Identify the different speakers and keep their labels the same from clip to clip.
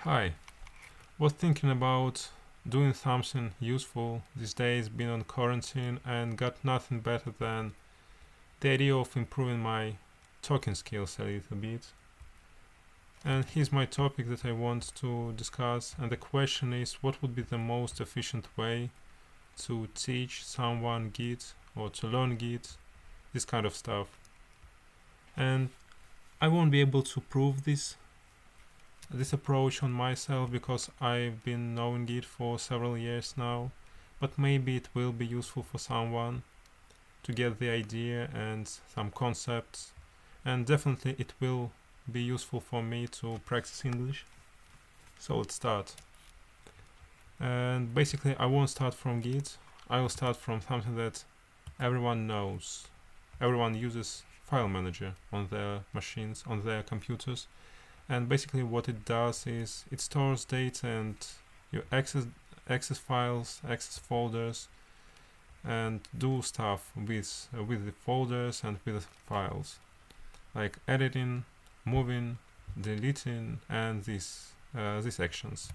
Speaker 1: Hi, was thinking about doing something useful these days, been on quarantine and got nothing better than the idea of improving my talking skills a little bit. And here's my topic that I want to discuss, and the question is what would be the most efficient way to teach someone Git or to learn Git, this kind of stuff. And I won't be able to prove this approach on myself because I've been knowing it for several years now, but maybe it will be useful for someone to get the idea and some concepts, and definitely it will be useful for me to practice English. So let's start. And basically I won't start from Git, I will start from something that everyone knows. Everyone uses file manager on their machines, on their computers. And basically what it does is it stores data and you access files, access folders, and do stuff with the folders and with the files, like editing, moving, deleting, and these actions.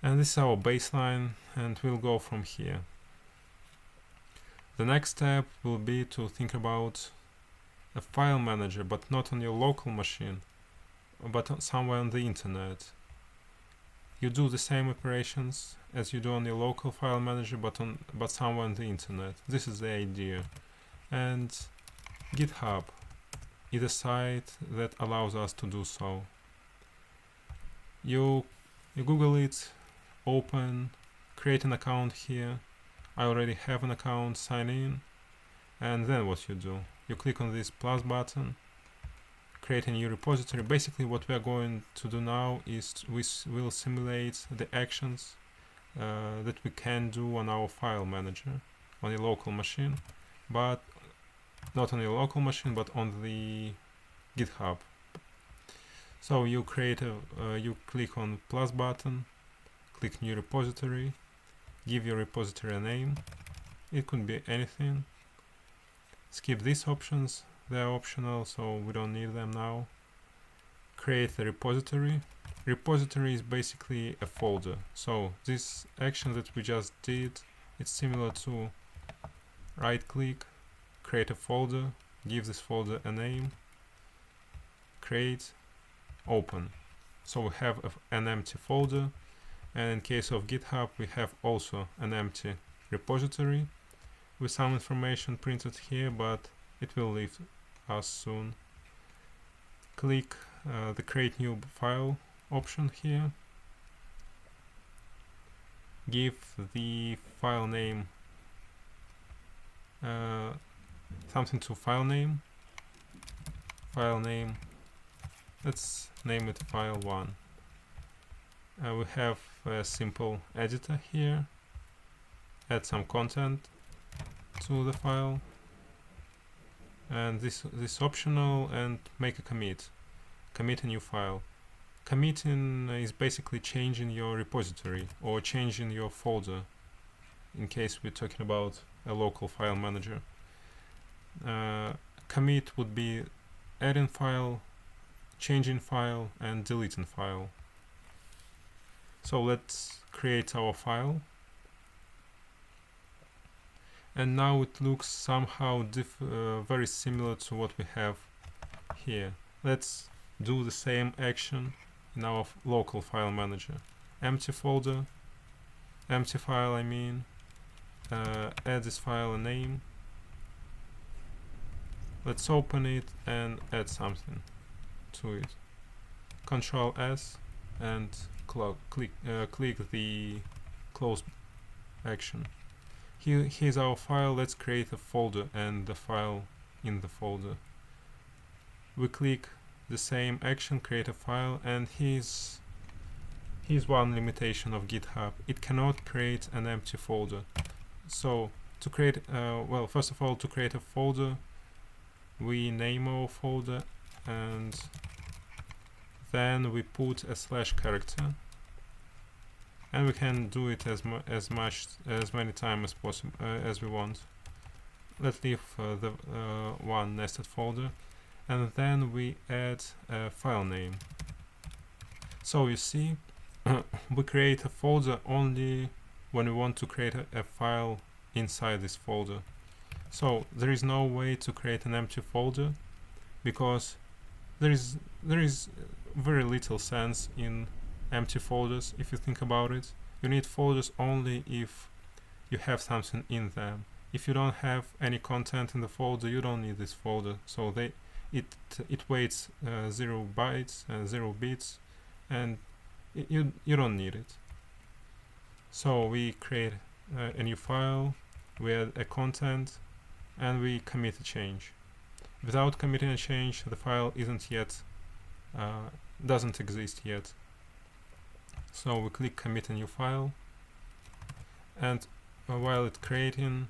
Speaker 1: And this is our baseline, and we'll go from here. The next step will be to think about a file manager, but not on your local machine, but somewhere on the internet. You do the same operations as you do on your local file manager, but somewhere on the internet. This is the idea. And GitHub is a site that allows us to do so. You Google it, open, create an account here. I already have an account, sign in, and then what you do? You click on this plus button, create a new repository. Basically what we are going to do now is we will simulate the actions that we can do on our file manager on a local machine, but not on a local machine, but on the GitHub. So you create you click on plus button, click new repository, give your repository a name. It could be anything. Skip these options, they're optional, so we don't need them now. Create a repository. Repository is basically a folder. So this action that we just did, it's similar to right click, create a folder, give this folder a name, create, open. So we have an empty folder, and in case of GitHub we have also an empty repository with some information printed here, but it will leave us soon. Click the create new file option here. Give the file name something to file name. Let's name it file1. We have a simple editor here. Add some content to the file, and this optional, and make a commit a new file. Committing is basically changing your repository or changing your folder, in case we're talking about a local file manager. Commit would be adding file, changing file, and deleting file. So let's create our file. And now it looks somehow very similar to what we have here. Let's do the same action in our local file manager. Empty folder, empty file, add this file a name. Let's open it and add something to it. Control S and click the close action. Here's our file. Let's create a folder and the file in the folder. We click the same action, create a file, and here's one limitation of GitHub. It cannot create an empty folder. So to create, first of all, to create a folder, we name our folder and then we put a slash character. And we can do it as many times as possible as we want. Let's leave the one nested folder, and then we add a file name. So you see, we create a folder only when we want to create a file inside this folder. So there is no way to create an empty folder, because there is very little sense in empty folders. If you think about it, you need folders only if you have something in them. If you don't have any content in the folder, you don't need this folder. So it waits 0 bytes and 0 bits, and you don't need it. So we create a new file, we add a content, and we commit a change. Without committing a change, the file doesn't exist yet. So we click commit a new file, and while it's creating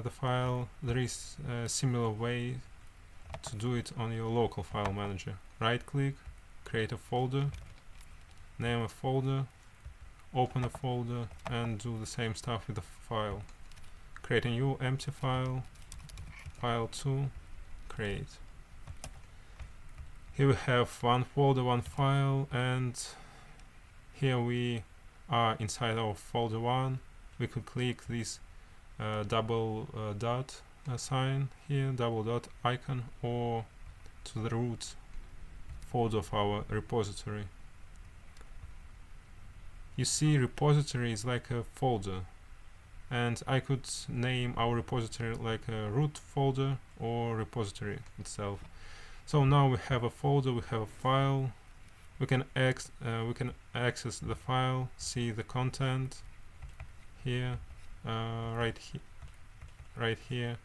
Speaker 1: the file, there is a similar way to do it on your local file manager. Right click, create a folder, name a folder, open a folder, and do the same stuff with the file. Create a new empty file, file2, create. Here we have one folder, one file, and here we are inside our folder 1. We could click this double dot sign here, double dot icon, or to the root folder of our repository. You see, repository is like a folder, and I could name our repository like a root folder or repository itself. So now we have a folder, we have a file, we can access the file, see the content here, right here.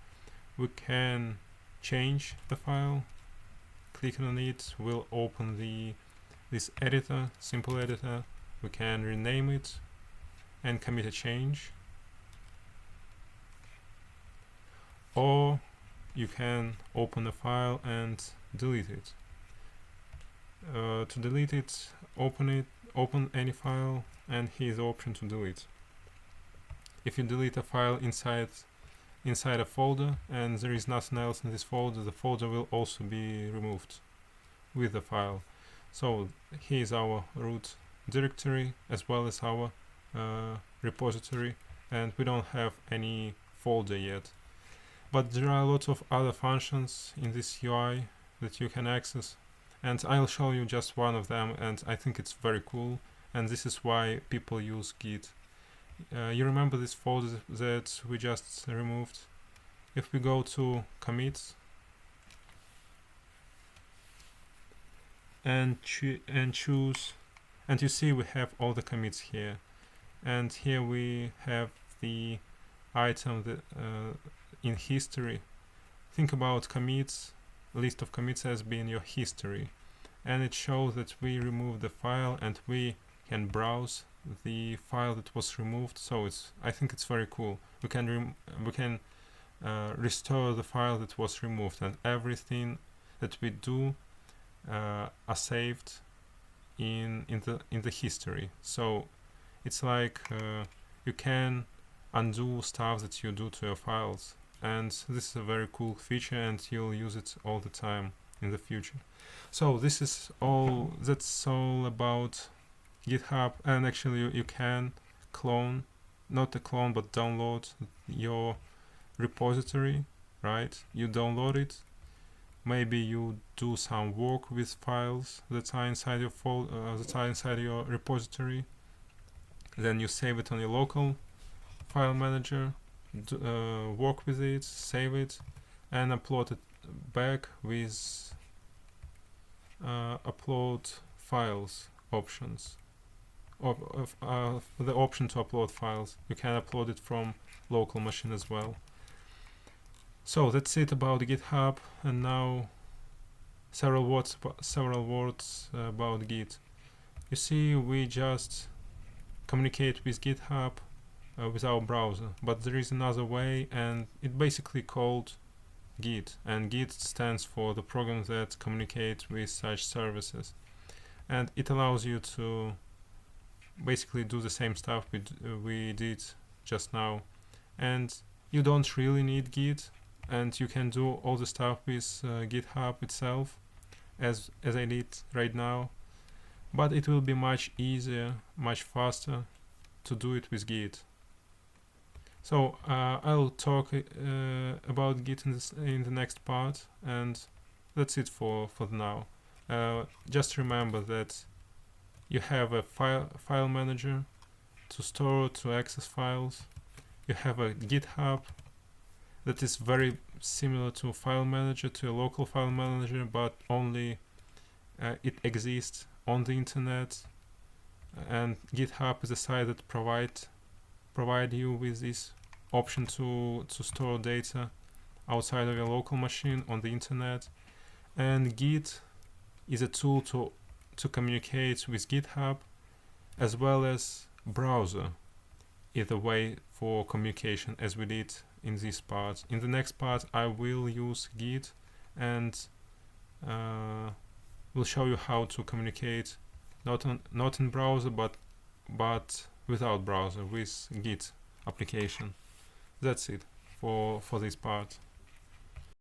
Speaker 1: We can change the file. Clicking on it will open this editor, simple editor. We can rename it and commit a change, or you can open the file and delete it. To delete it, open any file, and here's the option to delete. If you delete a file inside a folder and there is nothing else in this folder, the folder will also be removed with the file. So here's our root directory as well as our repository, and we don't have any folder yet. But there are a lot of other functions in this UI that you can access, and I'll show you just one of them, and I think it's very cool, and this is why people use Git. You remember this folder that we just removed? If we go to commits and choose, and you see we have all the commits here, and here we have the item that in history. Think about commits. List of commits as being your history, and it shows that we removed the file and we can browse the file that was removed. So I think it's very cool. We can restore the file that was removed, and everything that we do are saved in the history. So it's like you can undo stuff that you do to your files, and this is a very cool feature, and you'll use it all the time in the future. So that's all about GitHub. And actually you can clone, not a clone, but download your repository, right? You download it, maybe you do some work with files that are inside your inside your repository, then you save it on your local file manager, work with it, save it, and upload it back with upload files options, the option to upload files. You can upload it from local machine as well. So that's it about GitHub, and now several words about Git. You see, we just communicate with GitHub with our browser, but there is another way, and it basically called Git, and Git stands for the program that communicate with such services, and it allows you to basically do the same stuff we did just now, and you don't really need Git, and you can do all the stuff with GitHub itself, as I did right now. but it will be much easier, much faster to do it with Git. So I'll talk about Git in the next part, and that's it for now. Just remember that you have a file manager to store, to access files. You have a GitHub that is very similar to a file manager, to a local file manager, but only it exists on the internet. And GitHub is a site that provide you with this option to store data outside of your local machine on the internet. And Git is a tool to communicate with GitHub, as well as browser, either way for communication, as we did in this part. In the next part I will use Git and will show you how to communicate not in browser but without browser, with Git application. That's it for this part.